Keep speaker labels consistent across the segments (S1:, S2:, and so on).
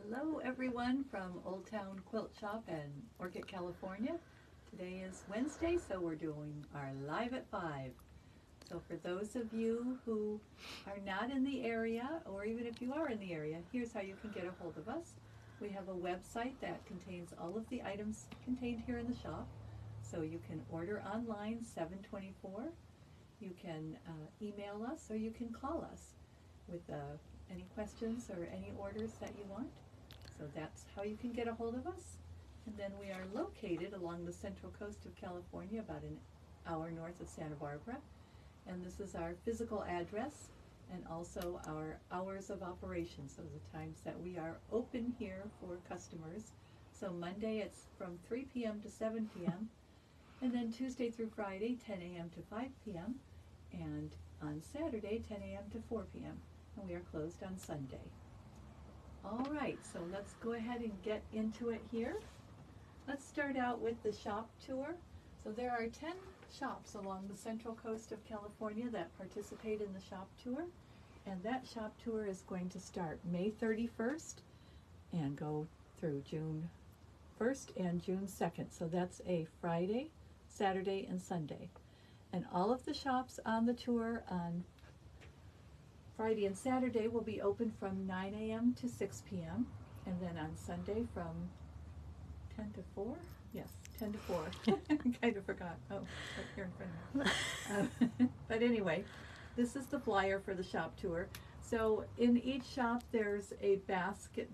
S1: Hello everyone from Old Town Quilt Shop in Orchid, California. Today is Wednesday, so we're doing our Live at 5. So for those of you who are not in the area, or even if you are in the area, here's how you can get a hold of us. We have a website that contains all of the items contained here in the shop. So you can order online 7/24. You can email us, or you can call us with any questions or any orders that you want. So that's how you can get a hold of us. And then we are located along the central coast of California, about an hour north of Santa Barbara. And this is our physical address and also our hours of operation, so the times that we are open here for customers. So Monday it's from 3 p.m. to 7 p.m. and then Tuesday through Friday 10 a.m. to 5 p.m. and on Saturday 10 a.m. to 4 p.m. and we are closed on Sunday. All right, so let's go ahead and get into it here. Let's start out with the shop tour. So there are 10 shops along the central coast of California that participate in the shop tour, and that shop tour is going to start May 31st and go through June 1st and June 2nd. So that's a Friday, Saturday, and Sunday. And all of the shops on the tour on Friday and Saturday will be open from 9 a.m. to 6 p.m. and then on Sunday from 10 to 4? Yes, 10 to 4. I kind of forgot. Oh, right here in front of me. But anyway, this is the flyer for the shop tour. So in each shop there's a basket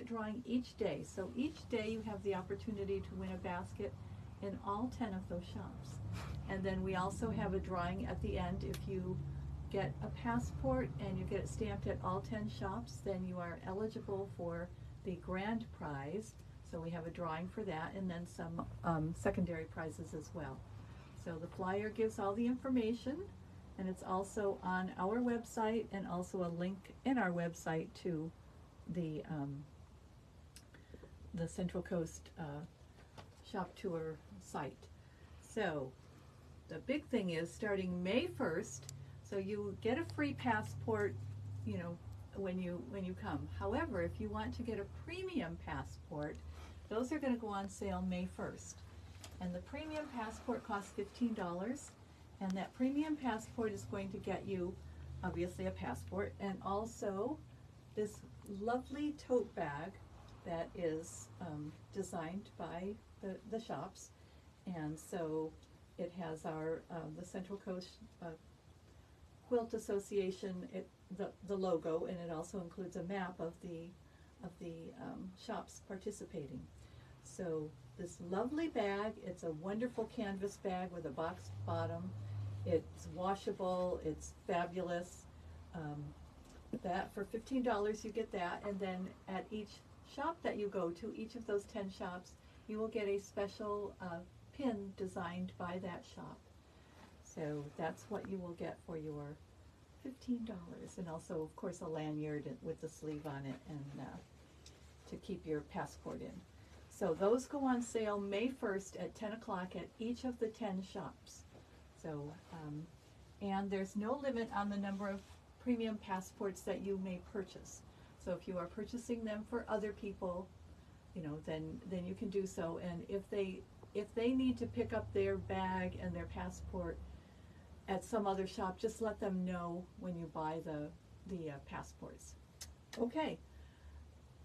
S1: drawing each day. So each day you have the opportunity to win a basket in all 10 of those shops. And then we also have a drawing at the end. If you get a passport and you get it stamped at all 10 shops, then you are eligible for the grand prize. So we have a drawing for that, and then some secondary prizes as well. So the flyer gives all the information, and it's also on our website, and also a link in our website to the Central Coast shop tour site. So the big thing is starting May 1st, so you get a free passport, you know, when you come. However, if you want to get a premium passport, those are going to go on sale May 1st. And the premium passport costs $15, and that premium passport is going to get you obviously a passport and also this lovely tote bag that is designed by the shops. And so it has our the Central Coast Quilt Association, the logo, and it also includes a map of the shops participating. So this lovely bag, it's a wonderful canvas bag with a boxed bottom. It's washable, it's fabulous. That for $15 you get that, and then at each shop that you go to, each of those 10 shops, you will get a special pin designed by that shop. So that's what you will get for your $15, and also of course a lanyard with the sleeve on it, and to keep your passport in. So those go on sale May 1st at 10 o'clock at each of the 10 shops. So and there's no limit on the number of premium passports that you may purchase. So if you are purchasing them for other people, you know, then you can do so. And if they need to pick up their bag and their passport at some other shop, just let them know when you buy the passports. Okay,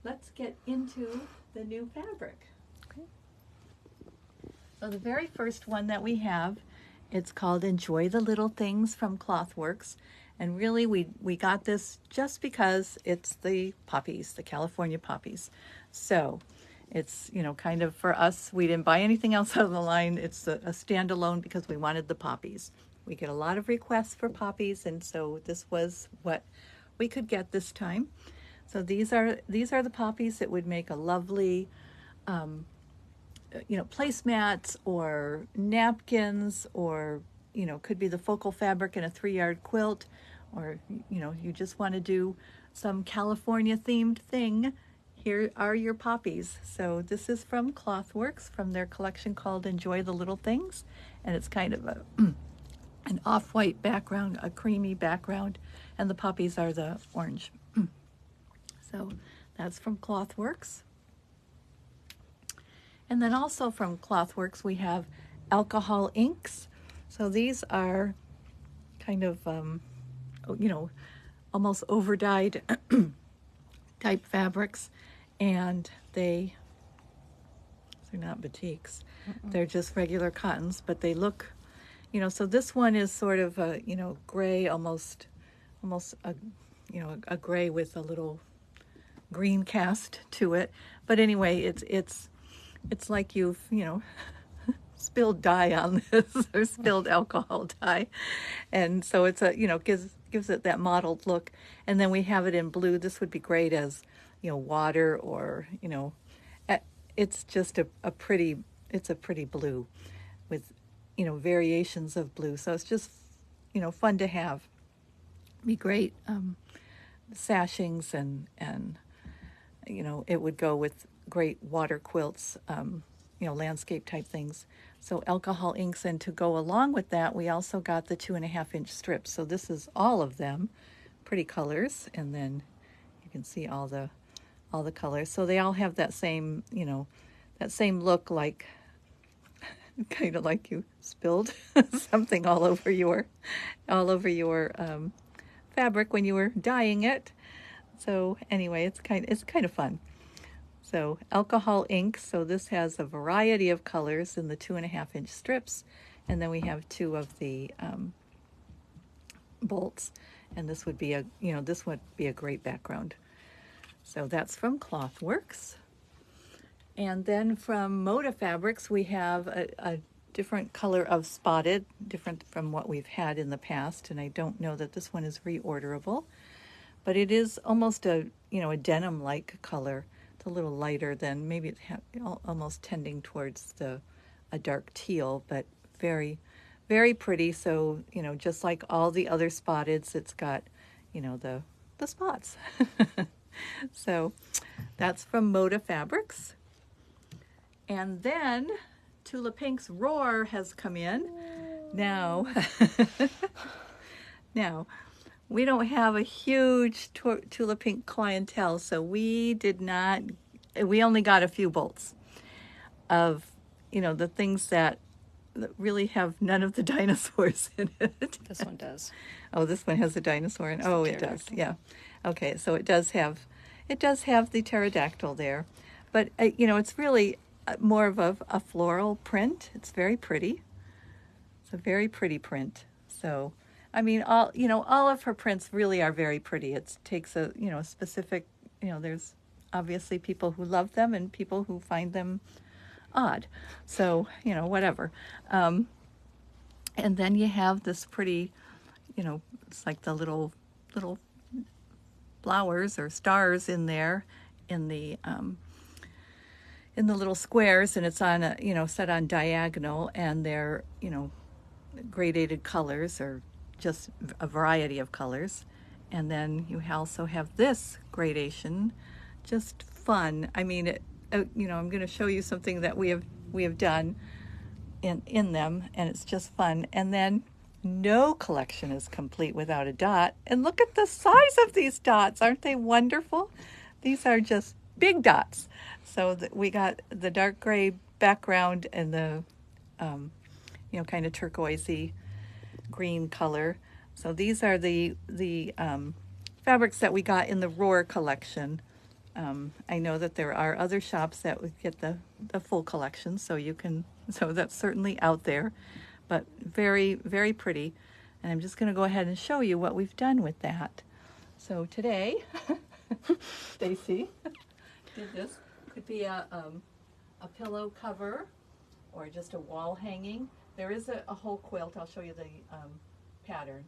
S1: let's get into the new fabric. Okay. So the very first one that we have, it's called Enjoy the Little Things from Clothworks. And really we got this just because it's the poppies, the California poppies. So it's, you know, kind of for us, we didn't buy anything else out of the line. It's a standalone because we wanted the poppies. We get a lot of requests for poppies, and so this was what we could get this time. So these are the poppies that would make a lovely, you know, placemats or napkins, or, you know, could be the focal fabric in a 3-yard quilt, or, you know, you just want to do some California themed thing. Here are your poppies. So this is from Clothworks, from their collection called Enjoy the Little Things, and it's kind of a an off-white background, a creamy background, and the poppies are the orange. So That's from Clothworks. And then also from Clothworks we have alcohol inks. So these are kind of, almost over-dyed type fabrics, and they're not batiks. They're just regular cottons, but they look, so this one is sort of a, gray, almost a, a gray with a little green cast to it. But anyway, it's like you've, spilled dye on this or spilled alcohol dye. And so it's a, gives it that mottled look. And then we have it in blue. This would be great as, water or, it's just a pretty blue with, variations of blue. So it's just, fun to have. Be great sashings and it would go with great water quilts, landscape type things. So alcohol inks, and to go along with that, we also got the 2.5-inch strips. So this is all of them, pretty colors, and then you can see all the colors. So they all have that same, that same look, like kind of like you spilled something all over your fabric when you were dyeing it. So anyway, it's kind of fun. So alcohol ink, so this has a variety of colors in the 2.5-inch strips, and then we have 2 of the bolts, and this would be a great background. So that's from Clothworks. And then from Moda Fabrics, we have a different color of spotted, different from what we've had in the past, and I don't know that this one is reorderable, but it is almost a denim-like color. It's a little lighter than, maybe it's almost tending towards a dark teal, but very, very pretty. So, just like all the other spotteds, it's got, the spots. So that's from Moda Fabrics. And then Tula Pink's Roar has come in. Now, we don't have a huge Tula Pink clientele, so we only got a few bolts of, the things that really have none of the dinosaurs in it.
S2: This one does.
S1: Oh, this one has a dinosaur in it. Oh, it does, yeah. Okay, so it does have the pterodactyl there. But, it's really more of a floral print. It's very pretty. It's a very pretty print. So, I mean, all of her prints really are very pretty. It takes a specific, there's obviously people who love them and people who find them odd. So, whatever. And then you have this pretty, it's like the little flowers or stars in there in the little squares, and it's on set on diagonal, and they're, gradated colors, or just a variety of colors. And then you also have this gradation, just fun. I mean, I'm going to show you something that we have done in them, and it's just fun. And then no collection is complete without a dot. And look at the size of these dots. Aren't they wonderful? These are just big dots. So we got the dark gray background and the, kind of turquoisey green color. So these are the fabrics that we got in the Roar collection. I know that there are other shops that would get the full collection, so that's certainly out there, but very, very pretty. And I'm just going to go ahead and show you what we've done with that. So today, Stacy did this. Could be a pillow cover or just a wall hanging. There is a whole quilt. I'll show you the pattern.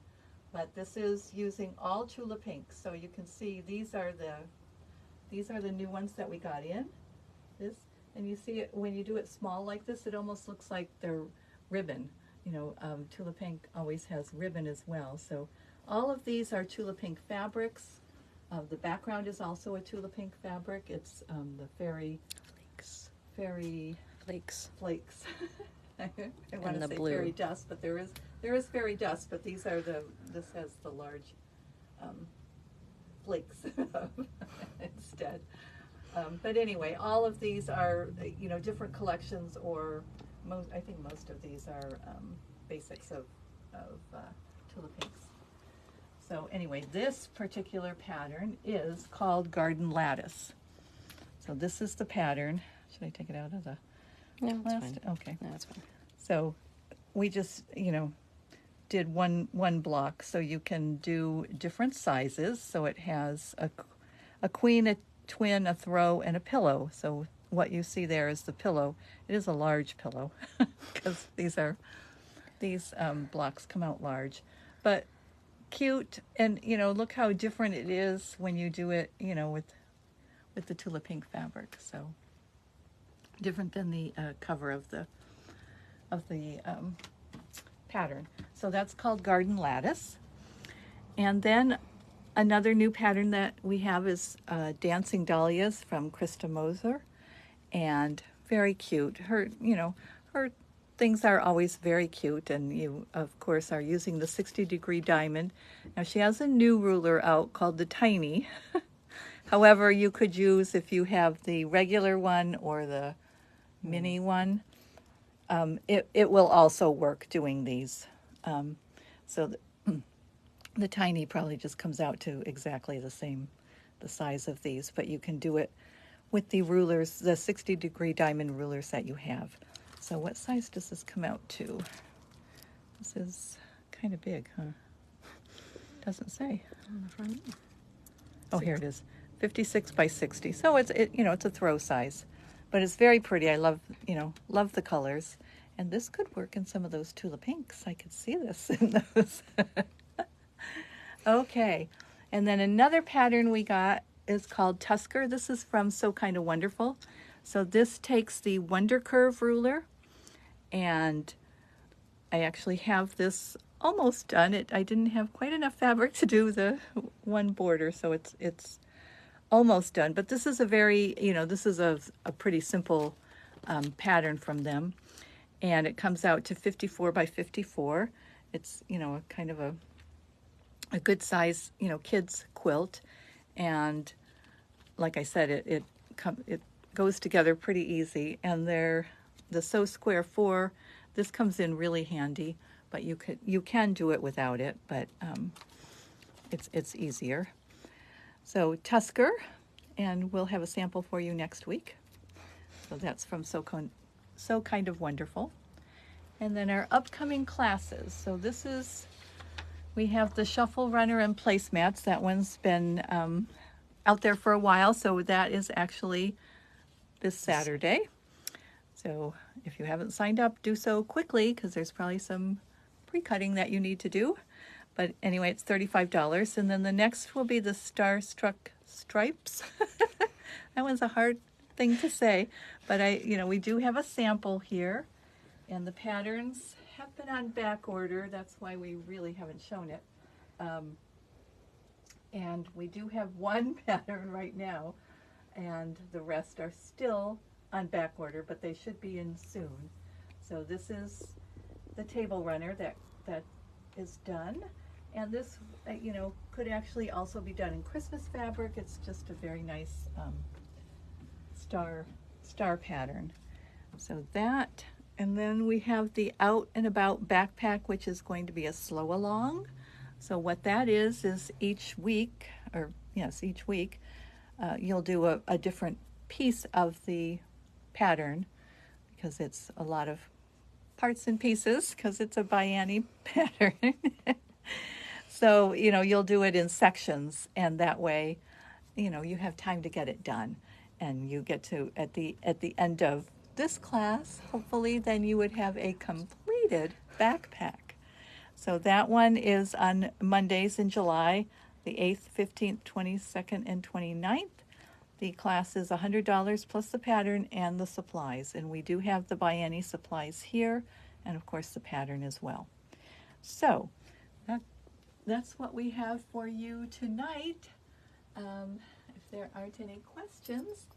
S1: But this is using all Tula Pink. So you can see these are the new ones that we got in. This, and you see it when you do it small like this, it almost looks like they're ribbon. Tula Pink always has ribbon as well. So all of these are Tula Pink fabrics. The background is also a Tula Pink fabric. It's the fairy flakes. I want to say blue. Fairy dust, but there is fairy dust, but this has the large flakes instead. But anyway, all of these are, different collections, or I think most of these are basics of Tula Pinks. So anyway, this particular pattern is called Garden Lattice. So this is the pattern. Should I take it out of the
S2: No, it's
S1: last?
S2: fine.
S1: Okay.
S2: No, it's fine.
S1: So we just, did one block, so you can do different sizes. So it has a queen, a twin, a throw, and a pillow. So what you see there is the pillow. It is a large pillow because these blocks come out large, but cute. And look how different it is when you do it, with the Tula Pink fabric. So different than the cover of the pattern. So that's called Garden Lattice. And then another new pattern that we have is Dancing Dahlias from Krista Moser, and very cute. Her things are always very cute, and you, of course, are using the 60-degree diamond. Now she has a new ruler out called the Tiny. However, you could use, if you have the regular one or the mini one, it will also work doing these. So the Tiny probably just comes out to exactly the size of these, but you can do it with the rulers, the 60-degree diamond rulers that you have. So what size does this come out to? This is kind of big, huh? Doesn't say on the front. Oh, here it is, 56 by 60. So it's a throw size, but it's very pretty. I love the colors, and this could work in some of those Tula Pinks. I could see this in those. Okay, and then another pattern we got is called Tusker. This is from So Kind of Wonderful. So this takes the Wonder Curve ruler, and I actually have this almost done. I didn't have quite enough fabric to do the one border, so it's almost done. But this is a very, this is a pretty simple pattern from them, and it comes out to 54 by 54. It's, kind of a good size, kids quilt, and like I said, it goes together pretty easy. And the So Square 4, this comes in really handy, but you can do it without it, but it's easier. So Tusker, and we'll have a sample for you next week. So that's from So Kind of Wonderful. And then our upcoming classes. So we have the Shuffle Runner and Placemats. That one's been out there for a while, so that is actually this Saturday. So if you haven't signed up, do so quickly, because there's probably some pre-cutting that you need to do. But anyway, it's $35. And then the next will be the Starstruck Stripes. That one's a hard thing to say, but we do have a sample here, and the patterns have been on back order. That's why we really haven't shown it. And we do have one pattern right now, and the rest are still on back order, but they should be in soon. So this is the Table Runner that is done, and this could actually also be done in Christmas fabric. It's just a very nice star pattern. So that, and then we have the Out and About backpack, which is going to be a slow along. So what that is each week you'll do a different piece of the pattern, because it's a lot of parts and pieces, because it's a bianni pattern. So, you'll do it in sections, and that way, you have time to get it done. And you get to, at the end of this class, hopefully, then you would have a completed backpack. So that one is on Mondays in July, the 8th, 15th, 22nd, and 29th. The class is $100 plus the pattern and the supplies. And we do have the bianni supplies here, and of course the pattern as well. So that's what we have for you tonight. If there aren't any questions,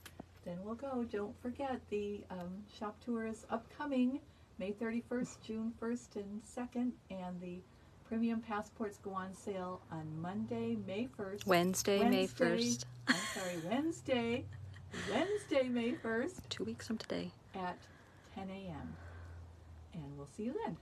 S1: then we'll go. Don't forget, the shop tour is upcoming May 31st, June 1st and 2nd, and the premium passports go on sale on Monday, May 1st.
S2: Wednesday, May 1st.
S1: I'm sorry, Wednesday, Wednesday, May 1st
S2: 2 weeks from today.
S1: at 10 a.m. And we'll see you then.